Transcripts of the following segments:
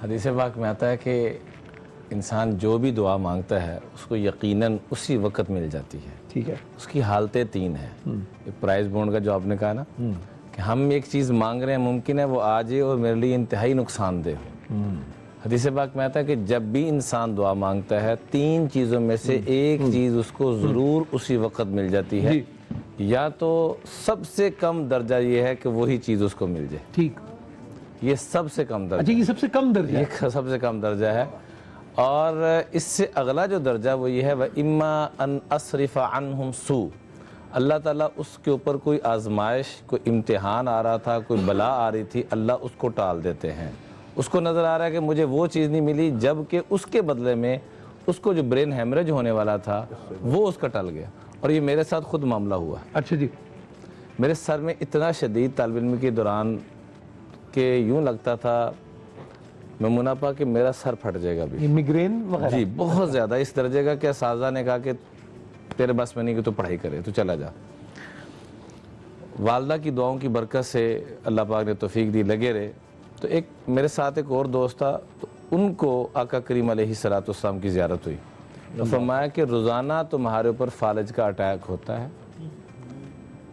حدیث پاک میں آتا ہے کہ انسان جو بھی دعا مانگتا ہے اس کو یقیناً اسی وقت مل جاتی ہے. ٹھیک ہے. اس کی حالتیں تین ہیں. ایک پرائز بونڈ کا جو آپ نے کہا نا کہ ہم ایک چیز مانگ رہے ہیں، ممکن ہے وہ آ جائے اور میرے لیے انتہائی نقصان دہ ہو. حدیث پاک میں آتا ہے کہ جب بھی انسان دعا مانگتا ہے تین چیزوں میں سے ایک چیز اس کو ضرور اسی وقت مل جاتی ہے. یا تو سب سے کم درجہ یہ ہے کہ وہی چیز اس کو مل جائے. ٹھیک. یہ سب سے کم درجہ. اچھا یہ سب سے کم درجہ ہے. یہ سب سے کم درجہ ہے. اور اس سے اگلا جو درجہ وہ یہ ہے وَإِمَّا أَنْ أَصْرِفَ عَنْهُمْ سُوء. اللہ تعالیٰ اس کے اوپر کوئی آزمائش، کوئی امتحان آ رہا تھا، کوئی بلا آ رہی تھی، اللہ اس کو ٹال دیتے ہیں. اس کو نظر آ رہا ہے کہ مجھے وہ چیز نہیں ملی، جبکہ اس کے بدلے میں اس کو جو برین ہیمریج ہونے والا تھا وہ اس کا ٹل گیا. اور یہ میرے ساتھ خود معاملہ ہوا. اچھا جی. میرے سر میں اتنا شدید طالب علم کے دوران کہ یوں لگتا تھا میں منافع کہ میرا سر پھٹ جائے گا بھی. میگرین وغیرہ. جی بہت زیادہ اس درجے کا کہ اساتذہ نے کہا کہ تیرے بس میں نہیں کہ تو پڑھائی کرے، تو چلا جا. والدہ کی دعاؤں کی برکت سے اللہ پاک نے توفیق دی، لگے رہے. تو ایک میرے ساتھ ایک اور دوست تھا، تو ان کو آقا کریم علیہ السلام کی زیارت ہوئی. تو فرمایا کہ روزانہ تمہارے اوپر فالج کا اٹیک ہوتا ہے،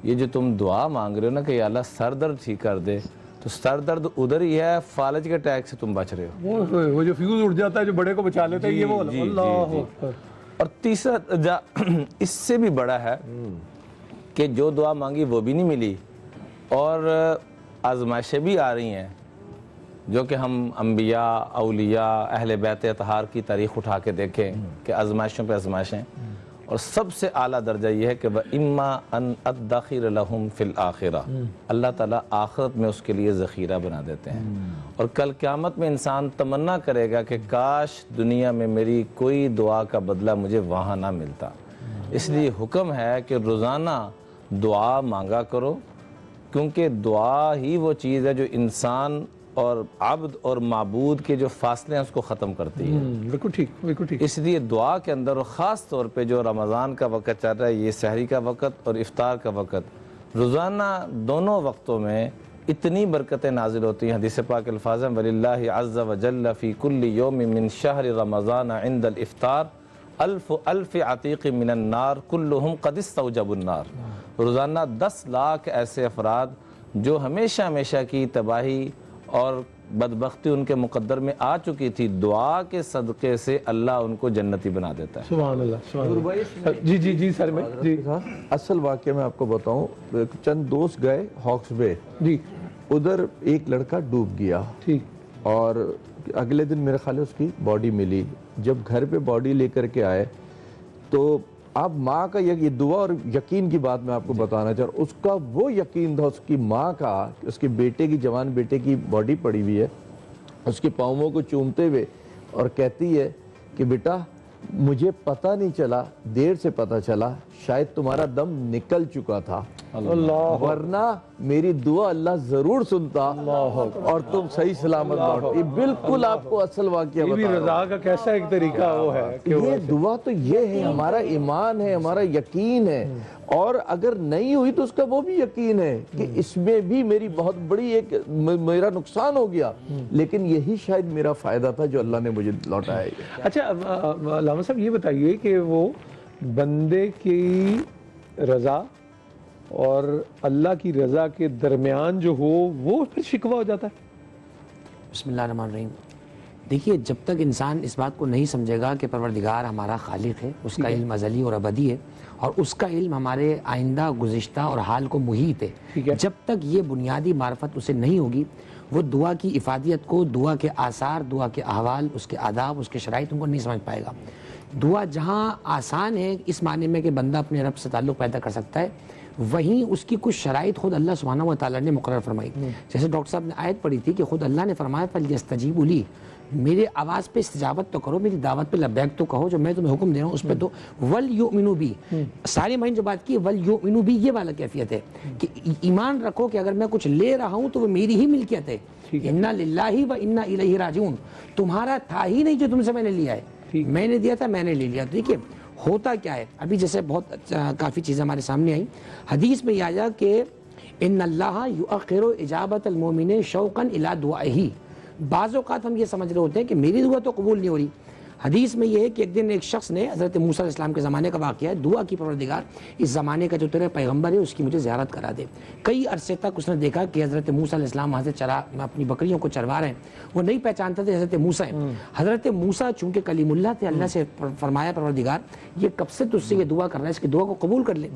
یہ جو تم دعا مانگ رہے ہو نا کہ یا اللہ سر درد ٹھیک کر دے، تو سر درد ادھر ہی ہے، فالج کے اٹیک سے تم بچ رہے ہو. وہ جو فیوز اڑ جاتا ہے جو بڑے کو بچا لیتا ہے، یہ وہ اللہ اکبر. اور تیسرا درجہ اس سے بھی بڑا ہے کہ جو دعا مانگی وہ بھی نہیں ملی، اور آزمائشیں بھی آ رہی ہیں جو کہ ہم انبیاء، اولیاء، اہل بیت اطہار کی تاریخ اٹھا کے دیکھیں کہ آزمائشوں پہ آزمائشیں. اور سب سے اعلیٰ درجہ یہ ہے کہ وَإِمَّا أَنْ أَدَّخِرَ لَهُمْ فِي الْآخِرَةِ. اللہ تعالیٰ آخرت میں اس کے لیے ذخیرہ بنا دیتے ہیں. اور کل قیامت میں انسان تمنا کرے گا کہ کاش دنیا میں میری کوئی دعا کا بدلہ مجھے وہاں نہ ملتا. اس لیے حکم ہے کہ روزانہ دعا مانگا کرو، کیونکہ دعا ہی وہ چیز ہے جو انسان اور عبد اور معبود کے جو فاصلے ہیں اس کو ختم کرتی ہے. بالکل ٹھیک، بالکل ٹھیک. اس لیے دعا کے اندر اور خاص طور پہ جو رمضان کا وقت چل رہا ہے، یہ سحری کا وقت اور افطار کا وقت، روزانہ دونوں وقتوں میں اتنی برکتیں نازل ہوتی ہیں. حدیث پاک الفاظ ہیں وَلِلَّهِ عَزَّ وَجَلَّ فِي كُلِّ يَوْمٍ مِّن شَهْرِ رَمَضَانَ عِنْدَ الْإِفْطَارِ أَلْفِ عَتِيقٍ مِّنَ النَّارِ كُلُّهُمْ قَدِ اسْتَوْجَبُوا النَّارِ. روزانہ 10 لاکھ ایسے افراد جو ہمیشہ ہمیشہ کی تباہی اور بدبختی ان کے مقدر میں آ چکی تھی، دعا کے صدقے سے اللہ ان کو جنتی بنا دیتا ہے. سبحان اللہ، سبحان اللہ. جی جی جی سر میں جی اصل واقعہ میں آپ کو بتاؤں. چند دوست گئے ہاکس بے جی، ادھر ایک لڑکا ڈوب گیا. ٹھیک. اور اگلے دن میرے خیال ہے اس کی باڈی ملی. جب گھر پہ باڈی لے کر کے آئے تو اب ماں کا یہ دعا اور یقین کی بات میں آپ کو بتانا چاہ رہا ہوں. اس کا وہ یقین تھا اس کی ماں کا کہ اس کے بیٹے کی، جوان بیٹے کی باڈی پڑی ہوئی ہے، اس کے پاؤں کو چومتے ہوئے اور کہتی ہے کہ بیٹا مجھے پتہ نہیں چلا، دیر سے پتہ چلا، شاید تمہارا دم نکل چکا تھا، ورنہ میری دعا اللہ ضرور سنتا اور تم صحیح سلامت لوٹ. یہ بالکل آپ کو اصل واقعہ یہ بھی بتا رضا کا کیسا ایک طریقہ وہ ہے کہ یہ دعا تو یہ ہے، ہمارا ایمان ہے، ہمارا یقین ہے. اور اگر نہیں ہوئی تو اس کا وہ بھی یقین ہے کہ اس میں بھی میری بہت بڑی ایک میرا نقصان ہو گیا، لیکن یہی شاید میرا فائدہ تھا جو اللہ نے مجھے لوٹایا. اچھا علامہ صاحب یہ بتائیے کہ وہ بندے کی رضا اور اللہ کی رضا کے درمیان جو ہو وہ پھر شکوہ ہو جاتا ہے. بسم اللہ الرحمن الرحیم. دیکھیے جب تک انسان اس بات کو نہیں سمجھے گا کہ پروردگار ہمارا خالق ہے، اس کا علم ازلی اور ابدی ہے، اور اس کا علم ہمارے آئندہ، گزشتہ اور حال کو محیط ہے، جب تک یہ بنیادی معرفت اسے نہیں ہوگی، وہ دعا کی افادیت کو، دعا کے آثار، دعا کے احوال، اس کے آداب، اس کے شرائط ان کو نہیں سمجھ پائے گا. دعا جہاں آسان ہے اس معنی میں کہ بندہ اپنے رب سے تعلق پیدا کر سکتا ہے، وہیں اس کی کچھ شرائط خود اللہ سبحانہ و تعالیٰ نے مقرر فرمائی. جیسے ڈاکٹر صاحب نے آیت پڑھی تھی کہ خود اللہ نے فرمایا فَلْيَسْتَجِيبُوا لِي، میرے آواز پہ استجابت تو کرو، میری دعوت پہ لبیک تو کہو، جو میں تمہیں حکم دے رہا ہوں اس پہ تو وَلْيُؤْمِنُوا بِي. سارے مہین جو بات کی وَلْيُؤْمِنُوا بِي، یہ والا کیفیت ہے کہ ایمان رکھو کہ اگر میں کچھ لے رہا ہوں تو وہ میری ہی ملکیت ہے. اِنَّا لِلَّهِ وَإِنَّا إِلَيْهِ رَاجِعُونَ. تمہارا تھا ہی نہیں جو تم سے میں نے لیا ہے، میں نے دیا تھا، میں نے لے لیا. دیکھیے ہوتا کیا ہے، ابھی جیسے بہت کافی چیزیں ہمارے سامنے آئیں. حدیث میں یہ آیا کہ ان اللہ یؤخر اجابت المؤمن شوقا الی دعائہ. بعض اوقات ہم یہ سمجھ رہے ہوتے ہیں کہ میری دعا تو قبول نہیں ہو رہی. حدیث میں یہ ہے کہ ایک دن ایک شخص نے حضرت موسیٰ علیہ السلام کے زمانے کا واقعہ ہے, دعا کی پروردگار اس زمانے کا جو تیرے پیغمبر ہے اس کی مجھے زیارت کرا دے. کئی عرصے تک اس نے دیکھا کہ حضرت موسیٰ علیہ السلام وہاں سے اپنی بکریوں کو چروا رہے ہیں, وہ نہیں پہچانتے تھے حضرت موسیٰ ہیں. حضرت موسیٰ چونکہ کلیم اللہ تھے, اللہ سے فرمایا پروردگار یہ کب سے تجھ سے یہ دعا کر رہا ہے, اس کی دعا کو قبول کر لے.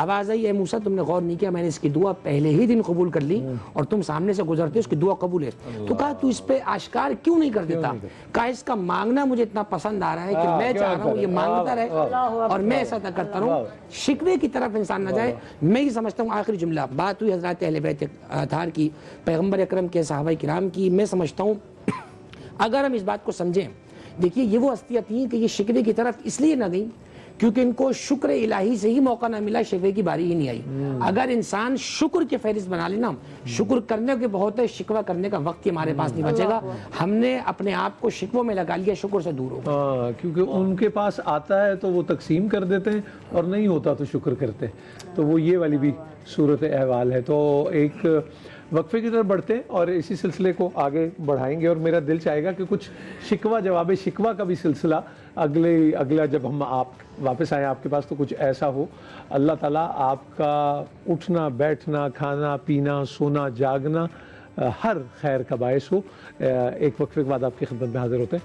آواز آئی, اے موسیٰ تم نے غور نہیں کیا, میں نے اس کی دعا پہلے ہی دن قبول کر لی اور تم سامنے سے گزرتے اس کی دعا قبول ہے. تو کہا تو اس پہ آشکار کیوں نہیں کر دیتا؟ کہا اس کا مانگنا مجھے اتنا پسند آ رہا ہے کہ میں چاہ رہا ہوں یہ مانگتا رہے اور میں ایسا کرتا رہوں, شکوے کی طرف انسان نہ جائے. میں یہ سمجھتا ہوں آخری جملہ بات ہوئی حضرات اہل بیت اطہار کی, پیغمبر اکرم کے صحابہ کرام کی. میں سمجھتا ہوں اگر ہم اس بات کو سمجھیں, دیکھیے یہ وہ ہستیاں تھیں کہ یہ شکوے کی طرف اس لیے نہ گئیں کیونکہ ان کو شکر الہی سے ہی موقع نہ ملا, شکوے کی باری ہی نہیں آئی. اگر انسان شکر کے فہرست بنا لینا, شکر کرنے کے بہت ہے, شکوہ کرنے کا وقت ہی ہمارے پاس نہیں بچے گا. ہم نے اپنے آپ کو شکووں میں لگا لیا, شکر سے دور ہو گئے. کیونکہ ان کے پاس آتا ہے تو وہ تقسیم کر دیتے ہیں اور نہیں ہوتا تو شکر کرتے ہیں. تو وہ یہ والی بھی صورت احوال ہے. تو ایک وقفے کی طرف بڑھتے ہیں اور اسی سلسلے کو آگے بڑھائیں گے, اور میرا دل چاہے گا کہ کچھ شکوہ جواب شکوہ کا بھی سلسلہ اگلا جب ہم آپ واپس آئیں آپ کے پاس تو کچھ ایسا ہو. اللہ تعالیٰ آپ کا اٹھنا بیٹھنا کھانا پینا سونا جاگنا ہر خیر کا باعث ہو. ایک وقفے کے بعد آپ کی خدمت میں حاضر ہوتے ہیں.